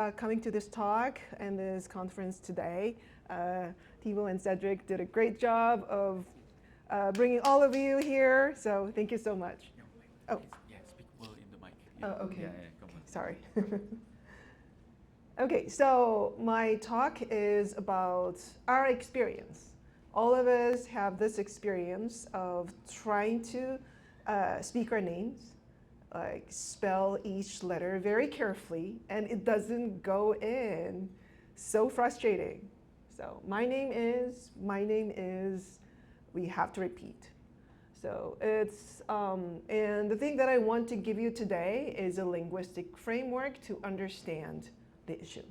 Coming to this talk and this conference today. Thibaut and Cedric did a great job of bringing all of you here, so thank you so much. Oh. Yeah, speak well in the mic. Oh, okay. Yeah, come on. Sorry. Okay, so my talk is about our experience. All of us have this experience of trying to speak our names, like spell each letter very carefully, and it doesn't go in. So frustrating. So my name is, we have to repeat. So it's, and the thing that I want to give you today is a linguistic framework to understand the issue.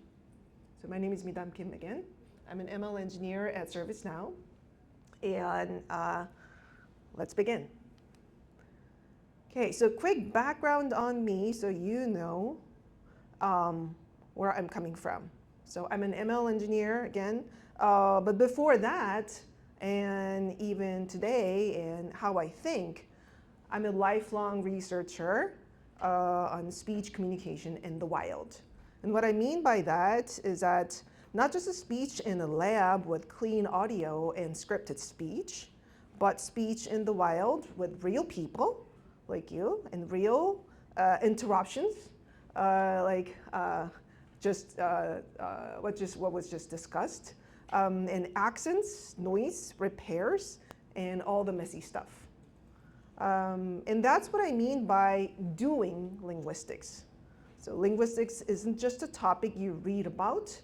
So my name is Midam Kim again. I'm an ML engineer at ServiceNow. And let's begin. Okay, so quick background on me so you know where I'm coming from. So I'm an ML engineer again, but before that, and even today and how I think, I'm a lifelong researcher on speech communication in the wild. And what I mean by that is that not just a speech in a lab with clean audio and scripted speech, but speech in the wild with real people like you and real interruptions, like what was just discussed, and accents, noise, repairs, and all the messy stuff. And that's what I mean by doing linguistics. So linguistics isn't just a topic you read about,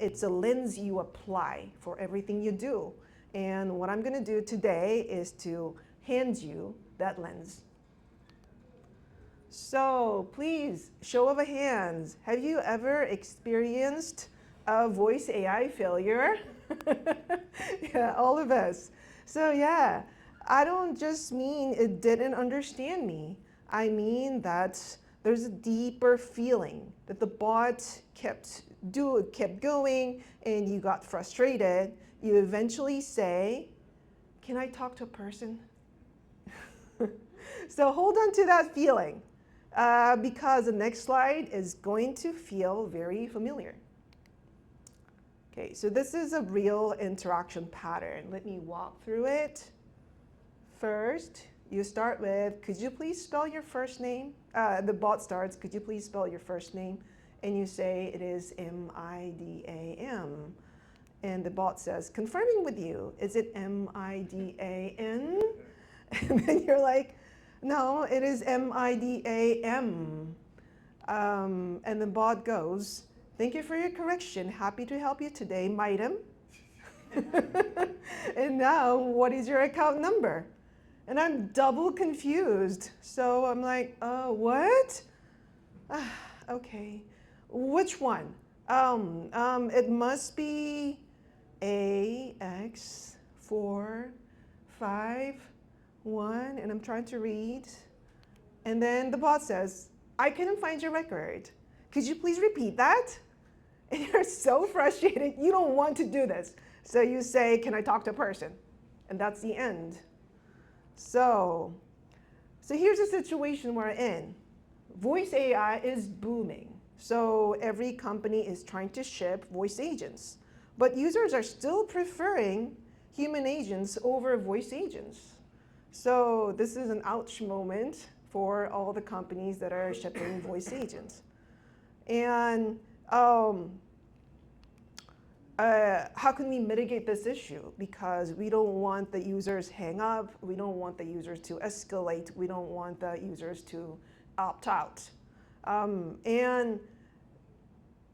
it's a lens you apply for everything you do. And what I'm going to do today is to hand you that lens. So please, show of hands, have you ever experienced a voice AI failure? Yeah, all of us. So yeah, I don't just mean it didn't understand me. I mean that there's a deeper feeling that the bot kept going and you got frustrated. You eventually say, can I talk to a person? So hold on to that feeling because the next slide is going to feel very familiar. Okay, so this is a real interaction pattern. Let me walk through it. First, you start with, could you please spell your first name? The bot starts, could you please spell your first name? And you say it is M-I-D-A-M. And the bot says, confirming with you, is it M-I-D-A-N? And then you're like, no, it is M-I-D-A-M. And the bot goes, thank you for your correction. Happy to help you today, Midam. And now, what is your account number? And I'm double confused. So I'm like, what? Okay, which one? It must be AX451, and I'm trying to read. And then the bot says, I couldn't find your record. Could you please repeat that? And you're so frustrated, you don't want to do this. So you say, can I talk to a person? And that's the end. So here's the situation we're in. Voice AI is booming. So every company is trying to ship voice agents. But users are still preferring human agents over voice agents. So this is an ouch moment for all the companies that are shipping voice agents. And how can we mitigate this issue? Because we don't want the users hang up, we don't want the users to escalate, we don't want the users to opt out. And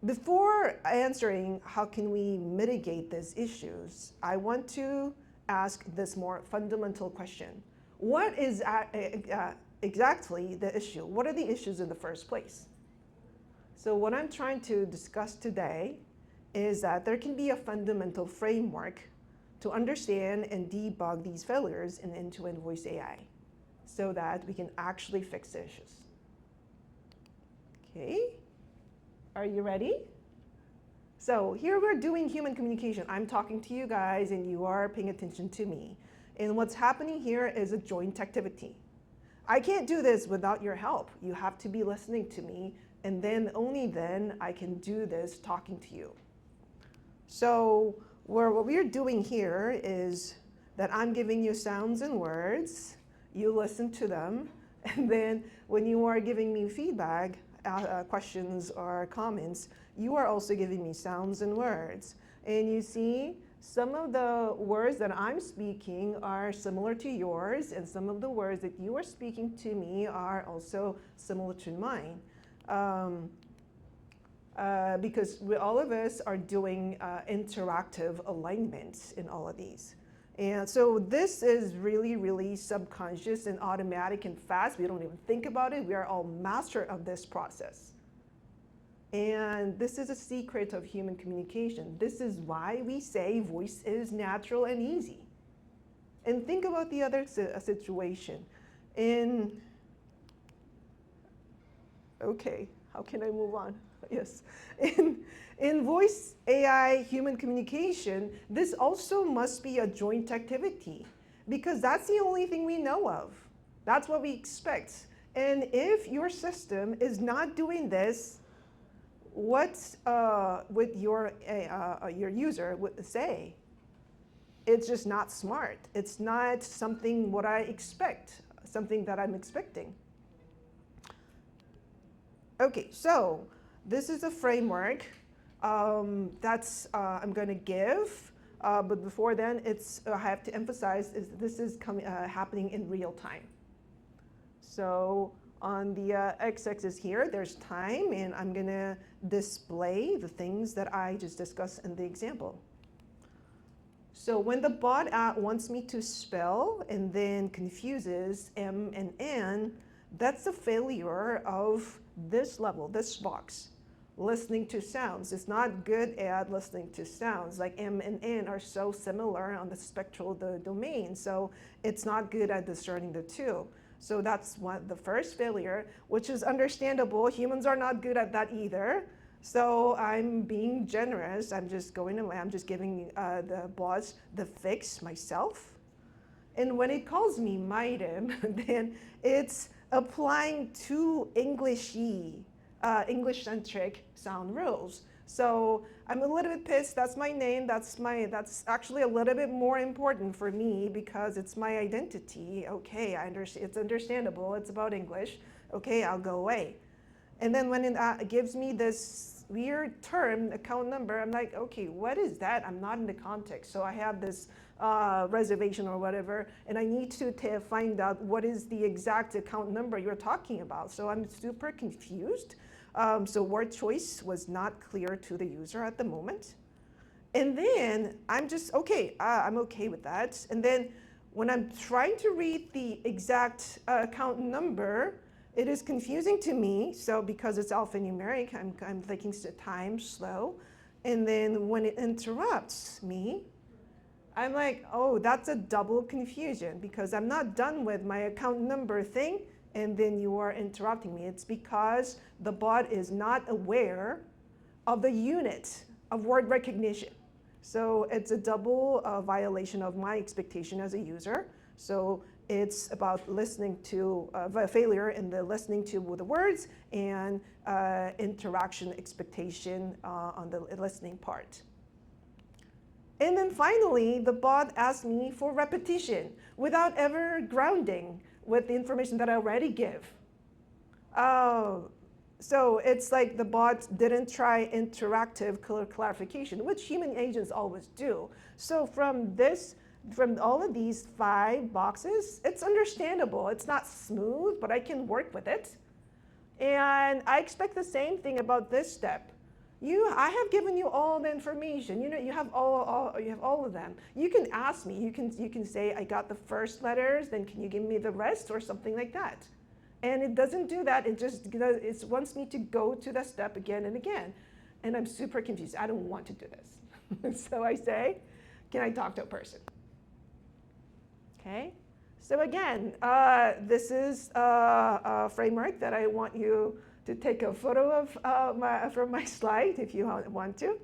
before answering how can we mitigate these issues, I want to ask this more fundamental question. What is exactly the issue? What are the issues in the first place? So what I'm trying to discuss today is that there can be a fundamental framework to understand and debug these failures in end-to-end voice AI so that we can actually fix the issues. Okay, are you ready? So here we're doing human communication. I'm talking to you guys and you are paying attention to me. And what's happening here is a joint activity. I can't do this without your help. You have to be listening to me and then only then I can do this talking to you. So what we're doing here is that I'm giving you sounds and words, you listen to them, and then when you are giving me feedback, questions or comments, you are also giving me sounds and words. And you see, some of the words that I'm speaking are similar to yours, and some of the words that you are speaking to me are also similar to mine. Because all of us are doing interactive alignments in all of these. And so this is really, really subconscious and automatic and fast. We don't even think about it. We are all master of this process. And this is a secret of human communication. This is why we say voice is natural and easy. And think about the other situation. Okay, how can I move on? Yes. In voice AI human communication, this also must be a joint activity because that's the only thing we know of. That's what we expect. And if your system is not doing this, what would your user would say? It's just not smart. It's not something what I expect, something that I'm expecting. Okay, so this is a framework that's I'm going to give, but before then, I have to emphasize this is happening in real time. So on the x-axis here, there's time, and I'm going to display the things that I just discussed in the example. So when the bot wants me to spell and then confuses M and N, that's a failure of this level, this box. Listening to sounds. It's not good at listening to sounds. Like M and N are so similar on the spectral domain, so it's not good at discerning the two. So that's the first failure, which is understandable. Humans are not good at that either. So I'm being generous. I'm just going away. I'm just giving the bots the fix myself. And when it calls me Midam, then it's applying two English-centric sound rules. So I'm a little bit pissed. That's my name. That's actually a little bit more important for me because it's my identity. Okay, I understand. It's understandable. It's about English. Okay, I'll go away. And then when it gives me this weird term, account number, I'm like, okay, what is that? I'm not in the context. So I have this reservation or whatever, and I need to find out what is the exact account number you're talking about. So I'm super confused. So word choice was not clear to the user at the moment. And then I'm just, okay, I'm okay with that. And then when I'm trying to read the exact account number, it is confusing to me. So because it's alphanumeric, I'm thinking time slow. And then when it interrupts me, I'm like, oh, that's a double confusion because I'm not done with my account number thing, and then you are interrupting me. It's because the bot is not aware of the unit of word recognition. So it's a double violation of my expectation as a user. So it's about listening to failure in the listening to the words and interaction expectation on the listening part. And then finally, the bot asked me for repetition without ever grounding with the information that I already give. So it's like the bot didn't try interactive clarification, which human agents always do. So from all of these 5 boxes, it's understandable. It's not smooth, but I can work with it. And I expect the same thing about this step. I have given you all the information. You have all of them. You can ask me. You can say, I got the first letters. Then can you give me the rest or something like that? And it doesn't do that. It wants me to go to that step again and again. And I'm super confused. I don't want to do this. So I say, can I talk to a person? Okay. So again, this is a framework that I want you to take a photo of from my slide if you want to.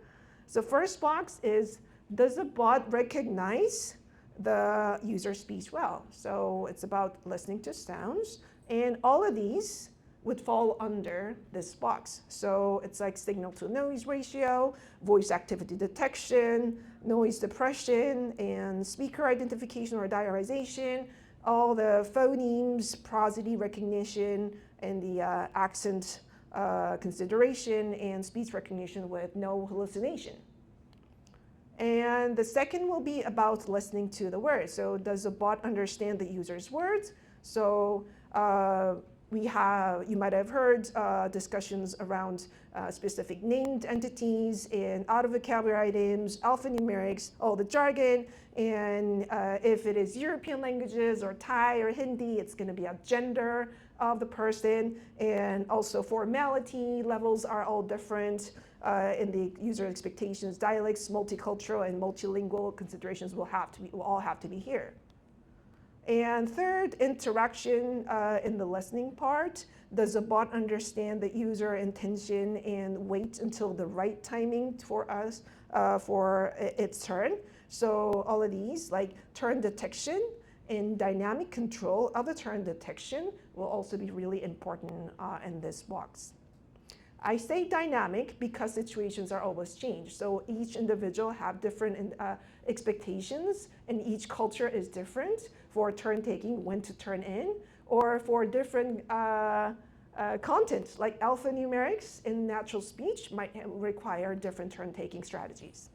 So first box is, does the bot recognize the user speaks well? So it's about listening to sounds. And all of these, would fall under this box. So it's like signal to noise ratio, voice activity detection, noise suppression, and speaker identification or diarization, all the phonemes, prosody recognition, and the accent consideration, and speech recognition with no hallucination. And the second will be about listening to the words. So does the bot understand the user's words? So you might have heard discussions around specific named entities and out of vocabulary items, alphanumerics, all the jargon, and if it is European languages or Thai or Hindi, it's going to be a gender of the person, and also formality levels are all different in the user expectations. Dialects, multicultural, and multilingual considerations will all have to be here. And third, interaction in the listening part. Does the bot understand the user intention and wait until the right timing for us for its turn? So all of these, like turn detection and dynamic control of the turn detection, will also be really important in this box. I say dynamic because situations are always changed. So each individual have different expectations, and each culture is different for turn taking, when to turn in, or for different content, like alphanumerics in natural speech might require different turn taking strategies.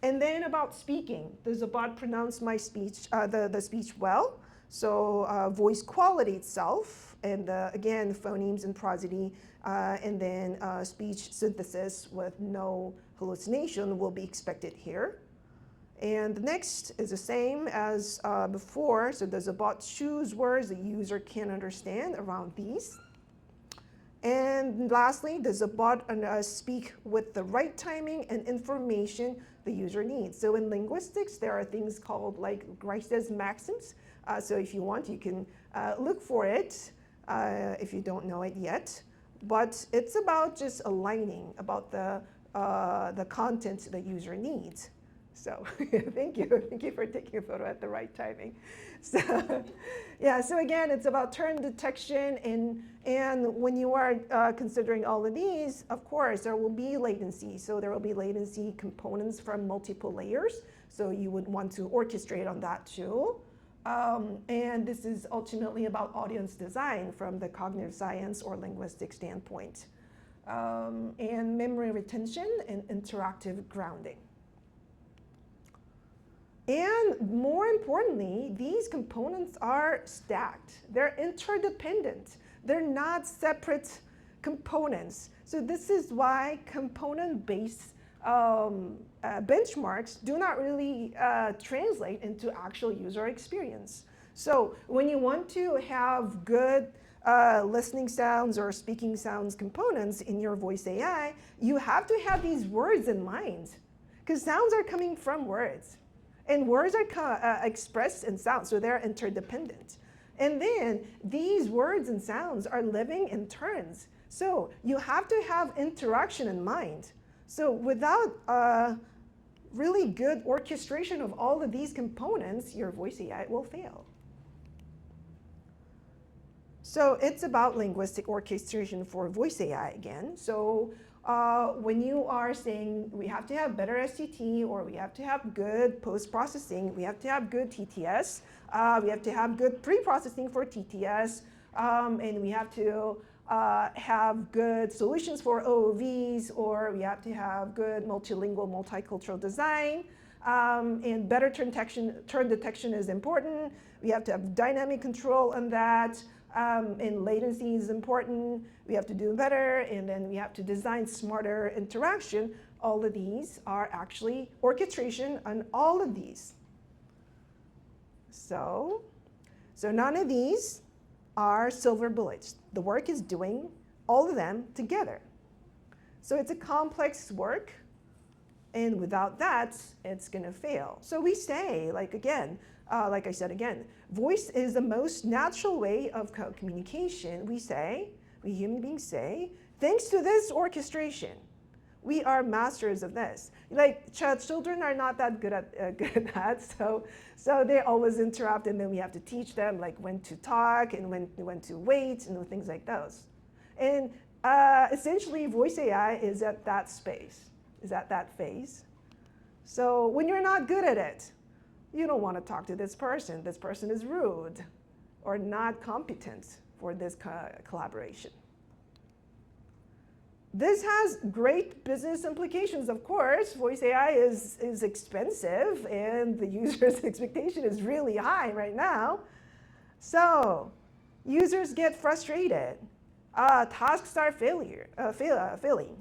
And then about speaking, does the bot pronounce my speech, the speech well? So voice quality itself, and again, phonemes and prosody, and then speech synthesis with no hallucination will be expected here. And the next is the same as before. So does the bot choose words the user can understand around these? And lastly, does the bot speak with the right timing and information the user needs? So in linguistics, there are things called like Grice's maxims. So if you want, you can look for it if you don't know it yet. But it's about just aligning about the content the user needs. So thank you for taking a photo at the right timing. So yeah, so again, it's about turn detection, and when you are considering all of these, of course, there will be latency. So there will be latency components from multiple layers. So you would want to orchestrate on that too. And this is ultimately about audience design from the cognitive science or linguistic standpoint. And memory retention and interactive grounding. And more importantly, these components are stacked. They're interdependent. They're not separate components. So this is why component-based benchmarks do not really translate into actual user experience. So when you want to have good listening sounds or speaking sounds components in your voice AI, you have to have these words in mind, because sounds are coming from words. And words are expressed in sound, so they're interdependent. And then these words and sounds are living in turns. So you have to have interaction in mind. So without really good orchestration of all of these components, your voice AI will fail. So it's about linguistic orchestration for voice AI again. So when you are saying we have to have better STT, or we have to have good post-processing, we have to have good TTS, we have to have good pre-processing for TTS, and we have to have good solutions for OOVs, or we have to have good multilingual, multicultural design, and better turn detection is important. We have to have dynamic control on that. And latency is important. We have to do better, and then we have to design smarter interaction. All of these are actually orchestration on all of these. So none of these are silver bullets. The work is doing all of them together. So it's a complex work, and without that, it's going to fail. So we say, like I said again, voice is the most natural way of communication. We human beings say, thanks to this orchestration, We are masters of this. Like children are not that good at that, so they always interrupt, and then we have to teach them like when to talk and when to wait and things like those. And essentially, voice AI is at that space, is at that phase. So when you're not good at it, you don't want to talk to this person. This person is rude or not competent for this collaboration. This has great business implications, of course. Voice AI is expensive, and the user's expectation is really high right now. So users get frustrated. Tasks are failing,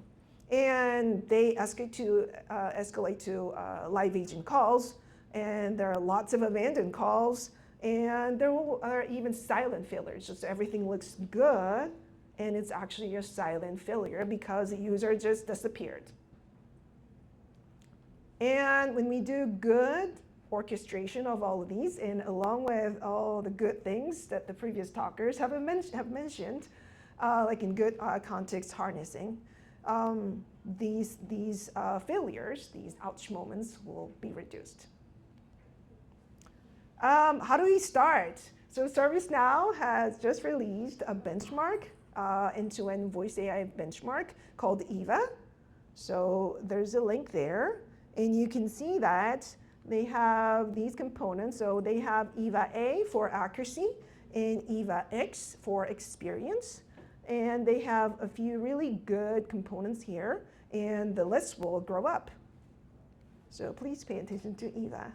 and they escalate to live agent calls, and there are lots of abandoned calls, and there are even silent failures. Just everything looks good, and it's actually a silent failure because the user just disappeared. And when we do good orchestration of all of these, and along with all the good things that the previous talkers have mentioned, like in good context harnessing, these failures, these ouch moments, will be reduced. How do we start? So ServiceNow has just released a benchmark, end-to-end voice AI benchmark called EVA. So there's a link there, and you can see that they have these components. So they have EVA A for accuracy and EVA X for experience. And they have a few really good components here, and the list will grow up. So please pay attention to EVA.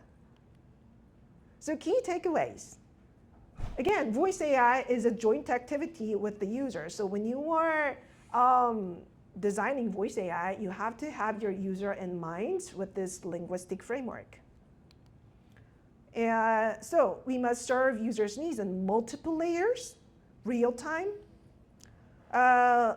So key takeaways. Again, voice AI is a joint activity with the user. So when you are designing voice AI, you have to have your user in mind with this linguistic framework. So we must serve users' needs in multiple layers, real time,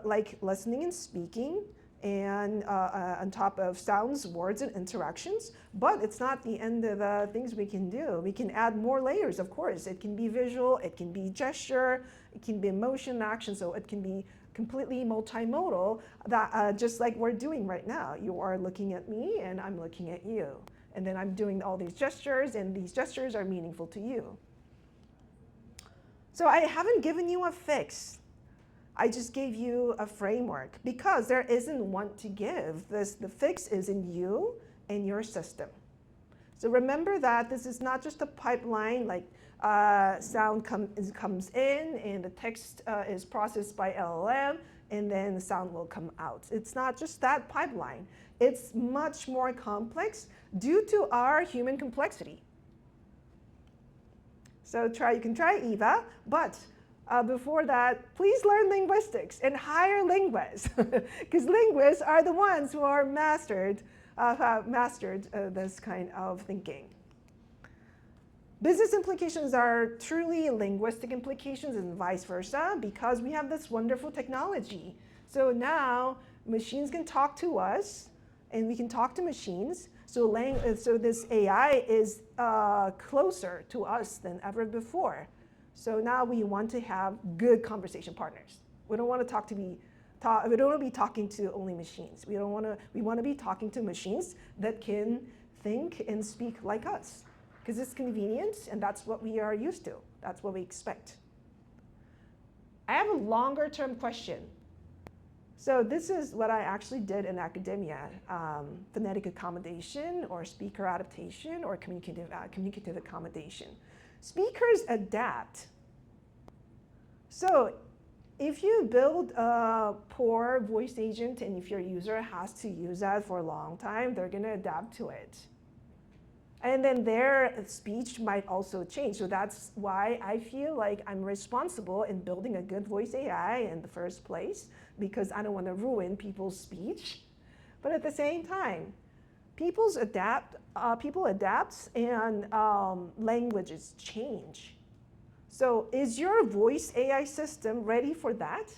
like listening and speaking, and on top of sounds, words, and interactions. But it's not the end of the things we can do. We can add more layers, of course. It can be visual, it can be gesture, it can be motion action, so it can be completely multimodal, that, just like we're doing right now. You are looking at me, and I'm looking at you. And then I'm doing all these gestures, and these gestures are meaningful to you. So I haven't given you a fix. I just gave you a framework because there isn't one to give. The fix is in you and your system. So remember that this is not just a pipeline, like sound comes in and the text is processed by LLM, and then the sound will come out. It's not just that pipeline. It's much more complex due to our human complexity. So you can try EVA, but before that, please learn linguistics and hire linguists, because linguists are the ones who are have mastered this kind of thinking. Business implications are truly linguistic implications and vice versa, because we have this wonderful technology. So now machines can talk to us, and we can talk to machines. So this AI is closer to us than ever before. So now we want to have good conversation partners. We don't want to we don't want to be talking to only machines. We want to be talking to machines that can think and speak like us, because it's convenient, and that's what we are used to. That's what we expect. I have a longer term question. So this is what I actually did in academia: phonetic accommodation, or speaker adaptation, or communicative accommodation. Speakers adapt. So if you build a poor voice agent, and if your user has to use that for a long time, they're going to adapt to it. And then their speech might also change. So that's why I feel like I'm responsible in building a good voice AI in the first place, because I don't want to ruin people's speech. But at the same time, people adapt, and languages change. So is your voice AI system ready for that?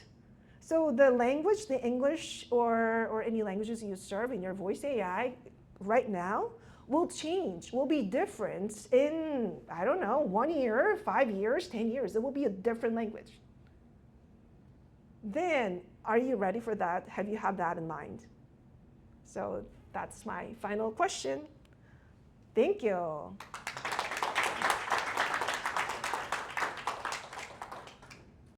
So the language, the English or any languages you serve in your voice AI right now will change, will be different in, I don't know, 1 year, 5 years, 10 years. It will be a different language. Then, are you ready for that? Have you had that in mind? So that's my final question. Thank you.